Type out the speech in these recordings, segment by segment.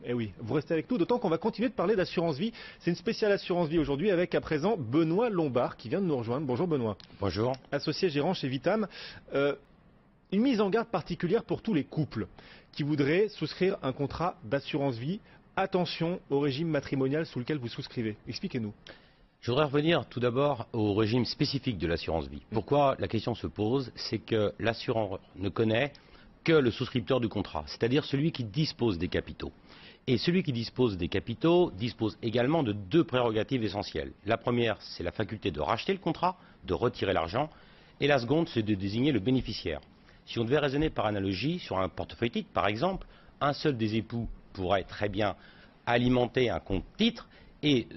Eh oui, vous restez avec nous, d'autant qu'on va continuer de parler d'assurance vie. C'est une spéciale assurance vie aujourd'hui avec à présent Benoît Lombard qui vient de nous rejoindre. Bonjour Benoît. Bonjour. Associé gérant chez Vitam. Une mise en garde particulière pour tous les couples qui voudraient souscrire un contrat d'assurance vie. Attention au régime matrimonial sous lequel vous souscrivez. Expliquez-nous. Je voudrais revenir tout d'abord au régime spécifique de l'assurance vie. Pourquoi la question se pose, c'est que l'assureur ne connaît que le souscripteur du contrat, c'est-à-dire celui qui dispose des capitaux. Et celui qui dispose des capitaux dispose également de deux prérogatives essentielles. La première, c'est la faculté de racheter le contrat, de retirer l'argent. Et la seconde, c'est de désigner le bénéficiaire. Si on devait raisonner par analogie sur un portefeuille titre, par exemple, un seul des époux pourrait très bien alimenter un compte titre et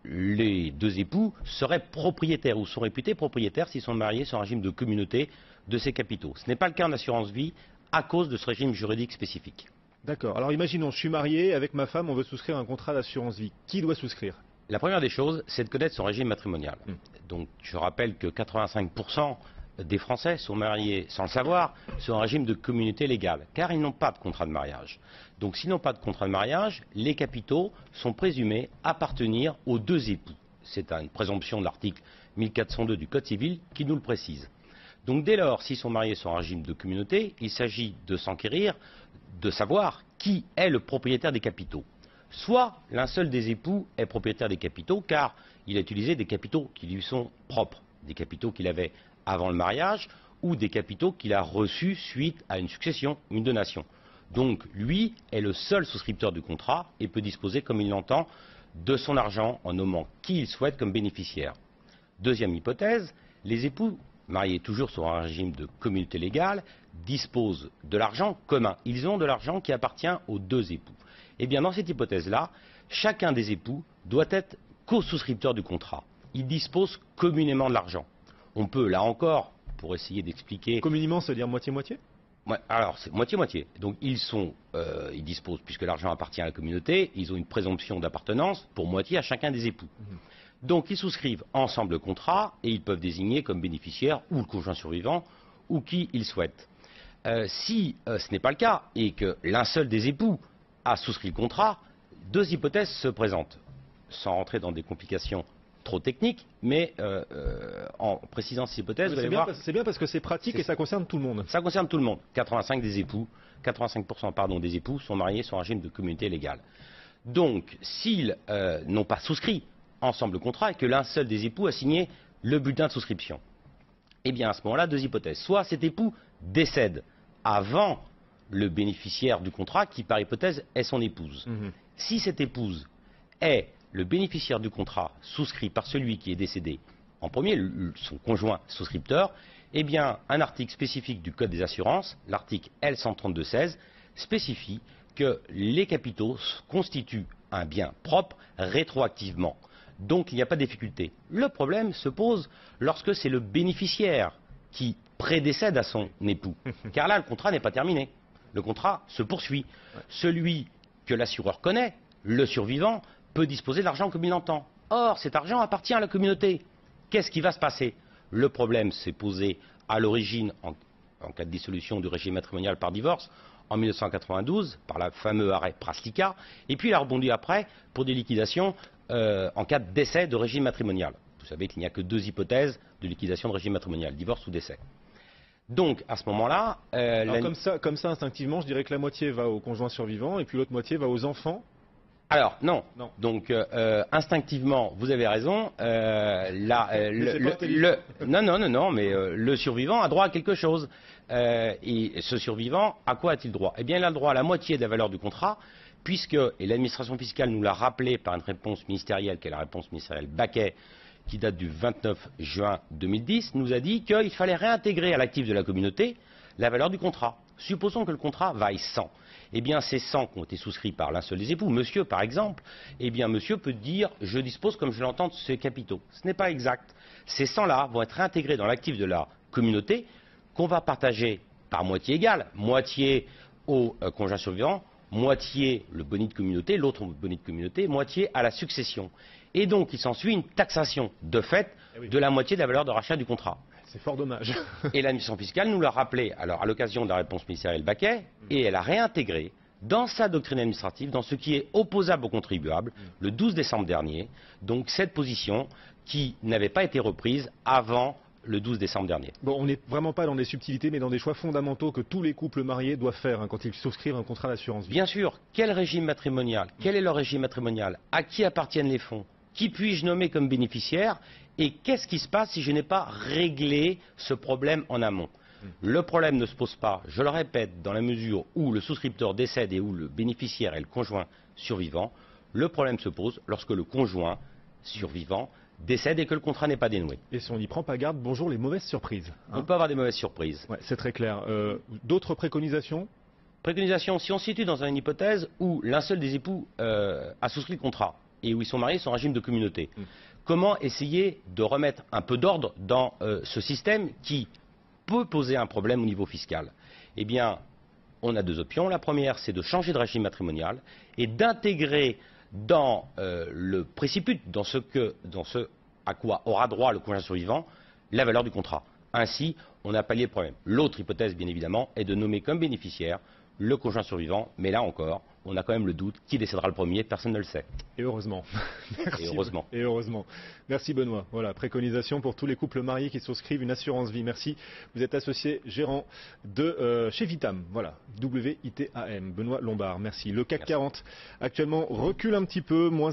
les deux époux seraient propriétaires ou sont réputés propriétaires s'ils sont mariés sur un régime de communauté de ces capitaux. Ce n'est pas le cas en assurance vie à cause de ce régime juridique spécifique. D'accord. Alors imaginons, je suis marié avec ma femme, on veut souscrire un contrat d'assurance vie. Qui doit souscrire? La première des choses, c'est de connaître son régime matrimonial. Donc je rappelle que 85% des Français sont mariés sans le savoir sur un régime de communauté légale, car ils n'ont pas de contrat de mariage. Donc s'ils n'ont pas de contrat de mariage, les capitaux sont présumés appartenir aux deux époux. C'est une présomption de l'article 1402 du Code civil qui nous le précise. Donc dès lors, s'ils sont mariés sur un régime de communauté, il s'agit de s'enquérir, de savoir qui est le propriétaire des capitaux. Soit l'un seul des époux est propriétaire des capitaux, car il a utilisé des capitaux qui lui sont propres, des capitaux qu'il avait avant le mariage, ou des capitaux qu'il a reçus suite à une succession, une donation. Donc lui est le seul souscripteur du contrat et peut disposer comme il l'entend de son argent en nommant qui il souhaite comme bénéficiaire. Deuxième hypothèse, les époux mariés toujours sur un régime de communauté légale disposent de l'argent commun. Ils ont de l'argent qui appartient aux deux époux. Eh bien dans cette hypothèse-là, chacun des époux doit être co-souscripteur du contrat. Ils disposent communément de l'argent. On peut, là encore, pour essayer d'expliquer... Communément, ça veut dire moitié-moitié? Alors, c'est moitié-moitié. Donc, ils disposent, puisque l'argent appartient à la communauté, ils ont une présomption d'appartenance pour moitié à chacun des époux. Donc, ils souscrivent ensemble le contrat et ils peuvent désigner comme bénéficiaire ou le conjoint survivant ou qui ils souhaitent. Si ce n'est pas le cas et que l'un seul des époux a souscrit le contrat, deux hypothèses se présentent. Sans rentrer dans des complications trop technique, mais en précisant ces hypothèses, c'est bien parce que c'est pratique et ça concerne tout le monde. Ça concerne tout le monde. 85% des époux sont mariés sur un régime de communauté légale. Donc, s'ils n'ont pas souscrit ensemble le contrat et que l'un seul des époux a signé le bulletin de souscription, eh bien à ce moment-là, deux hypothèses. Soit cet époux décède avant le bénéficiaire du contrat, qui par hypothèse est son épouse. Si cette épouse est le bénéficiaire du contrat souscrit par celui qui est décédé en premier, son conjoint souscripteur, eh bien, un article spécifique du Code des assurances, l'article L132-16, spécifie que les capitaux constituent un bien propre rétroactivement. Donc, il n'y a pas de difficulté. Le problème se pose lorsque c'est le bénéficiaire qui prédécède à son époux. Car là, le contrat n'est pas terminé. Le contrat se poursuit. Celui que l'assureur connaît, le survivant, peut disposer de l'argent comme il l'entend. Or, cet argent appartient à la communauté. Qu'est-ce qui va se passer? Le problème s'est posé à l'origine, en cas de dissolution du régime matrimonial par divorce, en 1992, par le fameux arrêt Praslika, et puis il a rebondi après pour des liquidations en cas de décès de régime matrimonial. Vous savez qu'il n'y a que deux hypothèses de liquidation de régime matrimonial, divorce ou décès. Donc, à ce moment-là... comme ça, instinctivement, je dirais que la moitié va au conjoint survivant et puis l'autre moitié va aux enfants. Alors, non. Donc, instinctivement, vous avez raison. Le survivant a droit à quelque chose. Et ce survivant, à quoi a-t-il droit? Eh bien, il a le droit à la moitié de la valeur du contrat, puisque, et l'administration fiscale nous l'a rappelé par une réponse ministérielle, qui est la réponse ministérielle Baquet, qui date du 29 juin 2010, nous a dit qu'il fallait réintégrer à l'actif de la communauté la valeur du contrat. Supposons que le contrat vaille 100. Eh bien, ces 100 qui ont été souscrits par l'un seul des époux, monsieur par exemple, eh bien, monsieur peut dire « je dispose comme je l'entends de ces capitaux ». Ce n'est pas exact. Ces 100-là vont être réintégrés dans l'actif de la communauté qu'on va partager par moitié égale, moitié au conjoint survivant, moitié le boni de communauté, l'autre boni de communauté, moitié à la succession. Et donc, il s'ensuit une taxation de fait de la moitié de la valeur de rachat du contrat. C'est fort dommage. Et l'administration fiscale nous l'a rappelé alors, à l'occasion de la réponse ministérielle Baquet, et elle a réintégré dans sa doctrine administrative, dans ce qui est opposable aux contribuables, le 12 décembre dernier, donc cette position qui n'avait pas été reprise avant le 12 décembre dernier. Bon, on n'est vraiment pas dans des subtilités, mais dans des choix fondamentaux que tous les couples mariés doivent faire quand ils souscrivent un contrat d'assurance vie. Bien sûr, quel régime matrimonial? Quel est leur régime matrimonial? À qui appartiennent les fonds? Qui puis-je nommer comme bénéficiaire? Et qu'est-ce qui se passe si je n'ai pas réglé ce problème en amont? Le problème ne se pose pas, je le répète, dans la mesure où le souscripteur décède et où le bénéficiaire est le conjoint survivant. Le problème se pose lorsque le conjoint survivant décède et que le contrat n'est pas dénoué. Et si on n'y prend pas garde, bonjour les mauvaises surprises. On peut avoir des mauvaises surprises. Ouais, c'est très clair. D'autres préconisations? Préconisation, si on se situe dans une hypothèse où l'un seul des époux a souscrit le contrat et où ils sont mariés sur un régime de communauté, comment essayer de remettre un peu d'ordre dans ce système qui peut poser un problème au niveau fiscal? Eh bien, on a deux options. La première, c'est de changer de régime matrimonial et d'intégrer dans le préciput, dans ce à quoi aura droit le conjoint survivant, la valeur du contrat. Ainsi, on a pallié le problème. L'autre hypothèse, bien évidemment, est de nommer comme bénéficiaire le conjoint survivant, mais là encore, on a quand même le doute, qui décédera le premier, personne ne le sait. Et heureusement. Merci. Et heureusement. Et heureusement. Merci Benoît. Voilà, préconisation pour tous les couples mariés qui souscrivent une assurance vie. Merci. Vous êtes associé gérant de chez Vitam. Voilà, WITAM. Benoît Lombard. Merci. Le CAC 40 actuellement recule un petit peu, moins